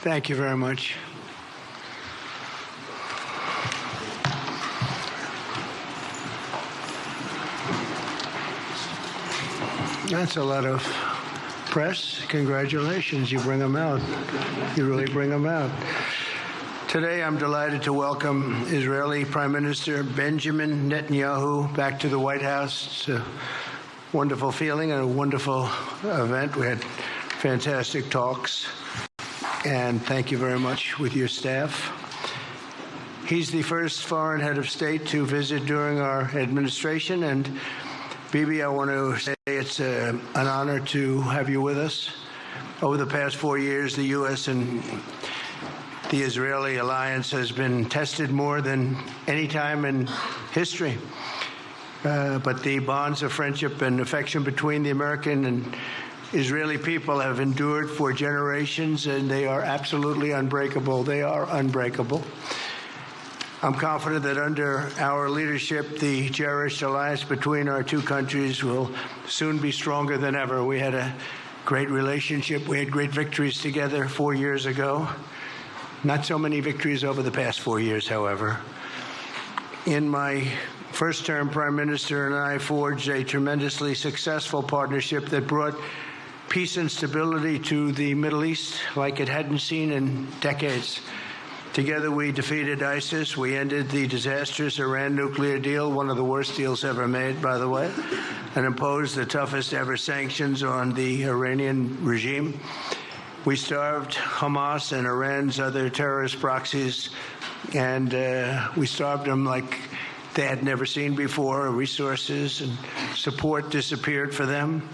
Thank you very much. That's a lot of press. Congratulations. You bring them out. You really bring them out. Today, I'm delighted to welcome Israeli Prime Minister Benjamin Netanyahu back to the White House. It's a wonderful feeling and a wonderful event. We had fantastic talks. And thank you very much with your staff. He's the first foreign head of state to visit during our administration. And Bibi, I want to say it's an honor to have you with us. Over the past 4 years, the U.S. and the Israeli alliance has been tested more than any time in history. But the bonds of friendship and affection between the American and Israeli people have endured for generations, and they are absolutely unbreakable. They are unbreakable. I'm confident that under our leadership, the cherished alliance between our two countries will soon be stronger than ever. We had a great relationship. We had great victories together 4 years ago. Not so many victories over the past 4 years, however. In my first term, Prime Minister and I forged a tremendously successful partnership that brought peace and stability to the Middle East like it hadn't seen in decades. Together, we defeated ISIS. We ended the disastrous Iran nuclear deal, one of the worst deals ever made, by the way, and imposed the toughest ever sanctions on the Iranian regime. We starved Hamas and Iran's other terrorist proxies, and we starved them like they had never seen before. Resources and support disappeared for them.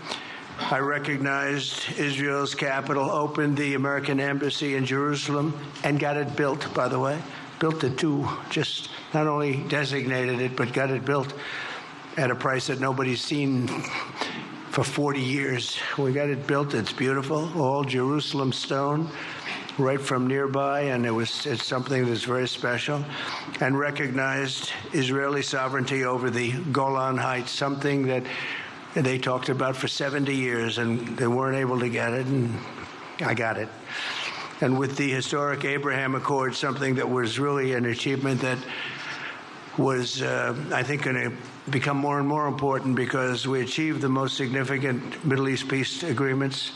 I recognized Israel's capital, opened the American embassy in Jerusalem, and got it built, by the way. Built it too, just not only designated it, but got it built at a price that nobody's seen for 40 years. We got it built. It's beautiful, all Jerusalem stone, right from nearby, and it's something that's very special. And recognized Israeli sovereignty over the Golan Heights, something that they talked about for 70 years, and they weren't able to get it, and I got it. And with the historic Abraham Accord, something that was really an achievement that was, I think, going to become more and more important because we achieved the most significant Middle East peace agreements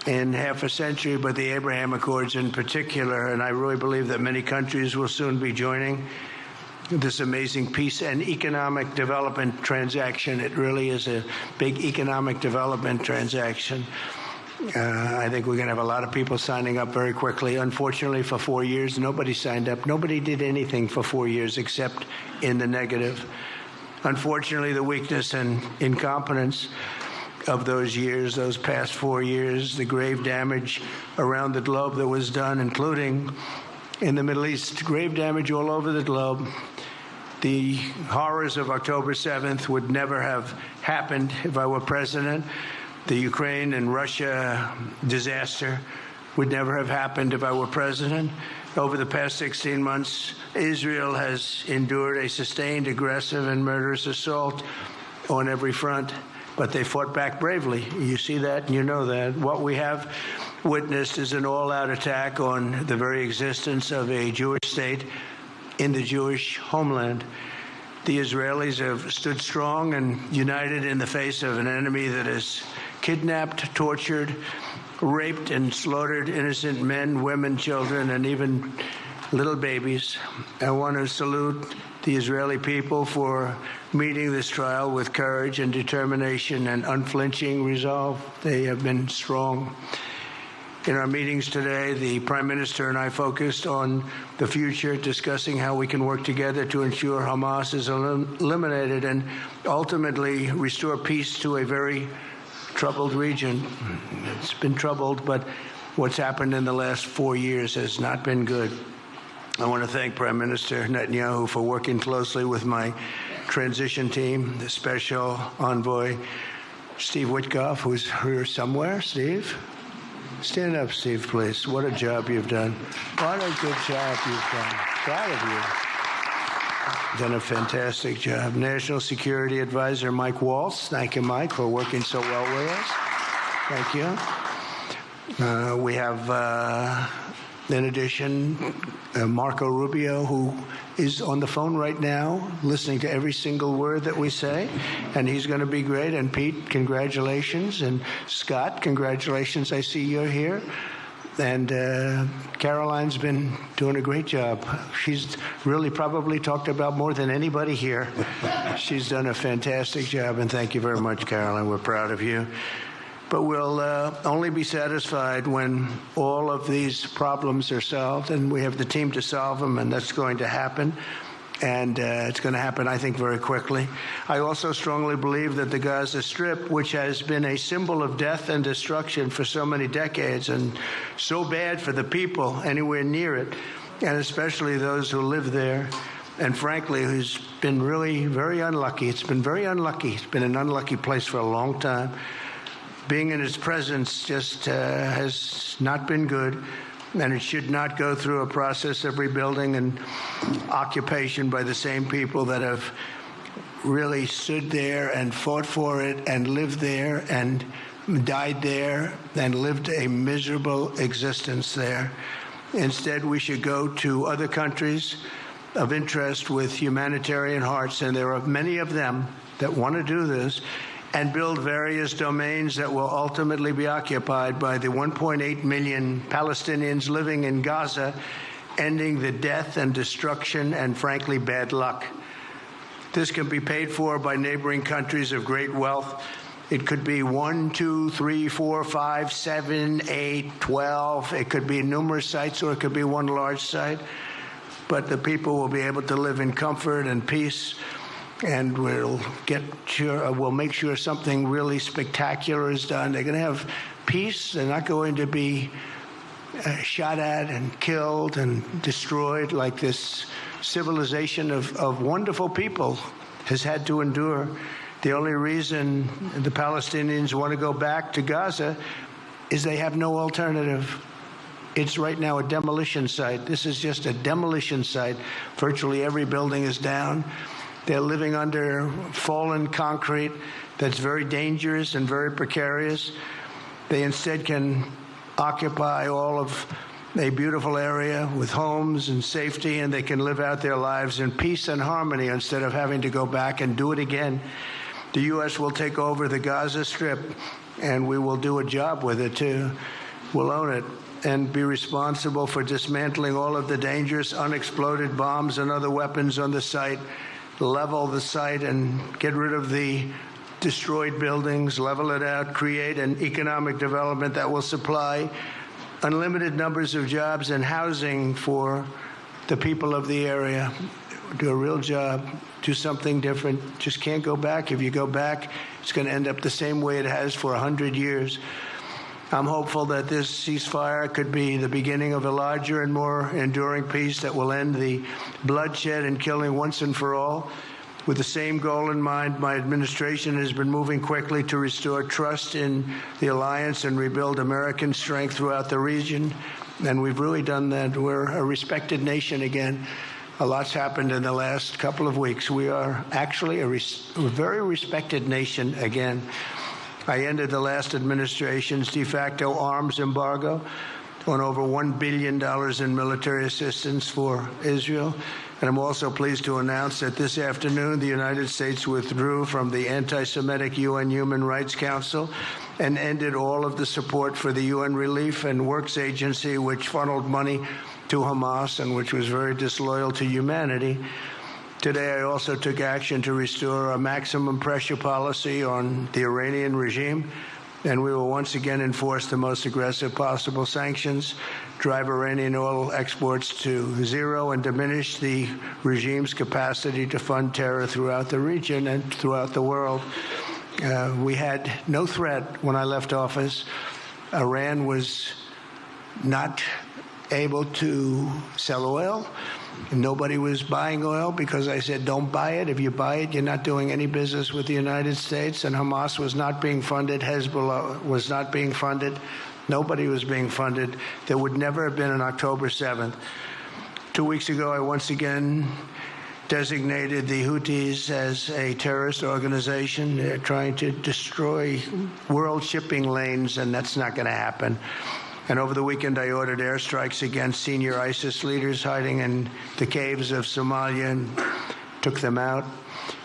in half a century, but the Abraham Accords in particular, and I really believe that many countries will soon be joining this amazing peace and economic development transaction. It really is a big economic development transaction. I think we're going to have a lot of people signing up very quickly. Unfortunately, for 4 years, nobody signed up. Nobody did anything for 4 years except in the negative. Unfortunately, the weakness and incompetence of those years, those past 4 years, the grave damage around the globe that was done, including in the Middle East, grave damage all over the globe. The horrors of October 7th would never have happened if I were president. The Ukraine and Russia disaster would never have happened if I were president. Over the past 16 months, Israel has endured a sustained, aggressive, and murderous assault on every front, but they fought back bravely. You see that and you know that. What we have witnessed is an all-out attack on the very existence of a Jewish state in the Jewish homeland. The Israelis have stood strong and united in the face of an enemy that has kidnapped, tortured, raped, and slaughtered innocent men, women, children, and even little babies. I want to salute the Israeli people for meeting this trial with courage and determination and unflinching resolve. They have been strong. In our meetings today, the Prime Minister and I focused on the future, discussing how we can work together to ensure Hamas is eliminated and ultimately restore peace to a very troubled region. It's been troubled, but what's happened in the last 4 years has not been good. I want to thank Prime Minister Netanyahu for working closely with my transition team, the Special Envoy Steve Witkoff, who's here somewhere. Steve? Stand up, Steve, please. What a job you've done. What a good job you've done. Proud of you. Done a fantastic job. National Security Advisor Mike Waltz. Thank you, Mike, for working so well with us. Thank you. We have In addition, Marco Rubio, who is on the phone right now, listening to every single word that we say, and he's going to be great. And Pete, congratulations. And Scott, congratulations. I see you're here. And Caroline's been doing a great job. She's really probably talked about more than anybody here. She's done a fantastic job, and thank you very much, Caroline. We're proud of you. But we'll only be satisfied when all of these problems are solved, and we have the team to solve them, and that's going to happen. And it's going to happen, I think, very quickly. I also strongly believe that the Gaza Strip, which has been a symbol of death and destruction for so many decades and so bad for the people anywhere near it, and especially those who live there, and frankly, who's been really very unlucky. It's been very unlucky. It's been an unlucky place for a long time. Being in its presence just has not been good. And it should not go through a process of rebuilding and occupation by the same people that have really stood there and fought for it and lived there and died there and lived a miserable existence there. Instead, we should go to other countries of interest with humanitarian hearts, and there are many of them that want to do this, and build various domains that will ultimately be occupied by the 1.8 million Palestinians living in Gaza, ending the death and destruction and, frankly, bad luck. This can be paid for by neighboring countries of great wealth. It could be 1, 2, 3, 4, 5, 7, 8, 12. It could be numerous sites, or it could be one large site. But the people will be able to live in comfort and peace, and we'll make sure something really spectacular is done. They're going to have peace. They're not going to be shot at and killed and destroyed like this civilization of wonderful people has had to endure. The only reason the Palestinians want to go back to Gaza is they have no alternative. It's right now a demolition site. This is just a demolition site. Virtually every building is down. They're living under fallen concrete that's very dangerous and very precarious. They instead can occupy all of a beautiful area with homes and safety, and they can live out their lives in peace and harmony instead of having to go back and do it again. The U.S. will take over the Gaza Strip, and we will do a job with it, too. We'll own it and be responsible for dismantling all of the dangerous unexploded bombs and other weapons on the site, level the site and get rid of the destroyed buildings, level it out, create an economic development that will supply unlimited numbers of jobs and housing for the people of the area. Do a real job, do something different. Just can't go back. If you go back, it's going to end up the same way it has for 100 years. I'm hopeful that this ceasefire could be the beginning of a larger and more enduring peace that will end the bloodshed and killing once and for all. With the same goal in mind, my administration has been moving quickly to restore trust in the alliance and rebuild American strength throughout the region. And we've really done that. We're a respected nation again. A lot's happened in the last couple of weeks. We are actually a very respected nation again. I ended the last administration's de facto arms embargo on over $1 billion in military assistance for Israel. And I'm also pleased to announce that this afternoon, the United States withdrew from the anti-Semitic UN Human Rights Council and ended all of the support for the UN Relief and Works Agency, which funneled money to Hamas and which was very disloyal to humanity. Today, I also took action to restore a maximum pressure policy on the Iranian regime, and we will once again enforce the most aggressive possible sanctions, drive Iranian oil exports to zero, and diminish the regime's capacity to fund terror throughout the region and throughout the world. We had no threat when I left office. Iran was not able to sell oil. Nobody was buying oil because I said, don't buy it. If you buy it, you're not doing any business with the United States. And Hamas was not being funded. Hezbollah was not being funded. Nobody was being funded. There would never have been an October 7th. 2 weeks ago, I once again designated the Houthis as a terrorist organization. They're trying to destroy world shipping lanes, and that's not going to happen. And over the weekend, I ordered airstrikes against senior ISIS leaders hiding in the caves of Somalia and took them out.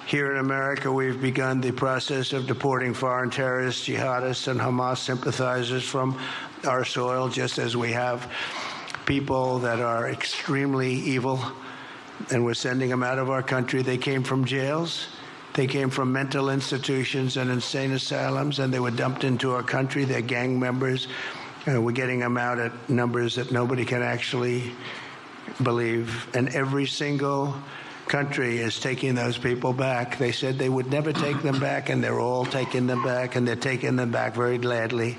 Here in America, we've begun the process of deporting foreign terrorists, jihadists, and Hamas sympathizers from our soil, just as we have people that are extremely evil, and we're sending them out of our country. They came from jails. They came from mental institutions and insane asylums, and they were dumped into our country. They're gang members. We're getting them out at numbers that nobody can actually believe. And every single country is taking those people back. They said they would never take them back, and they're all taking them back, and they're taking them back very gladly.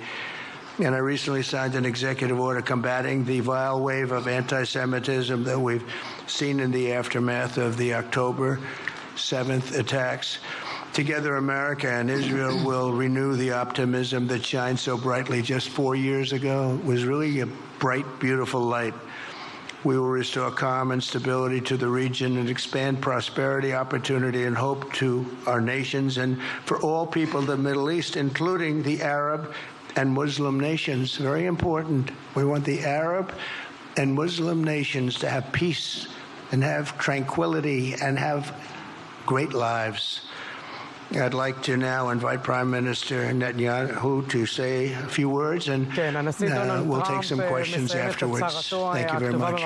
And I recently signed an executive order combating the vile wave of anti-Semitism that we've seen in the aftermath of the October 7th attacks. Together, America and Israel will renew the optimism that shined so brightly just 4 years ago. It was really a bright, beautiful light. We will restore calm and stability to the region and expand prosperity, opportunity, and hope to our nations and for all people in the Middle East, including the Arab and Muslim nations. Very important. We want the Arab and Muslim nations to have peace and have tranquility and have great lives. I'd like to now invite Prime Minister Netanyahu to say a few words, and we'll take some questions afterwards. Thank you very much.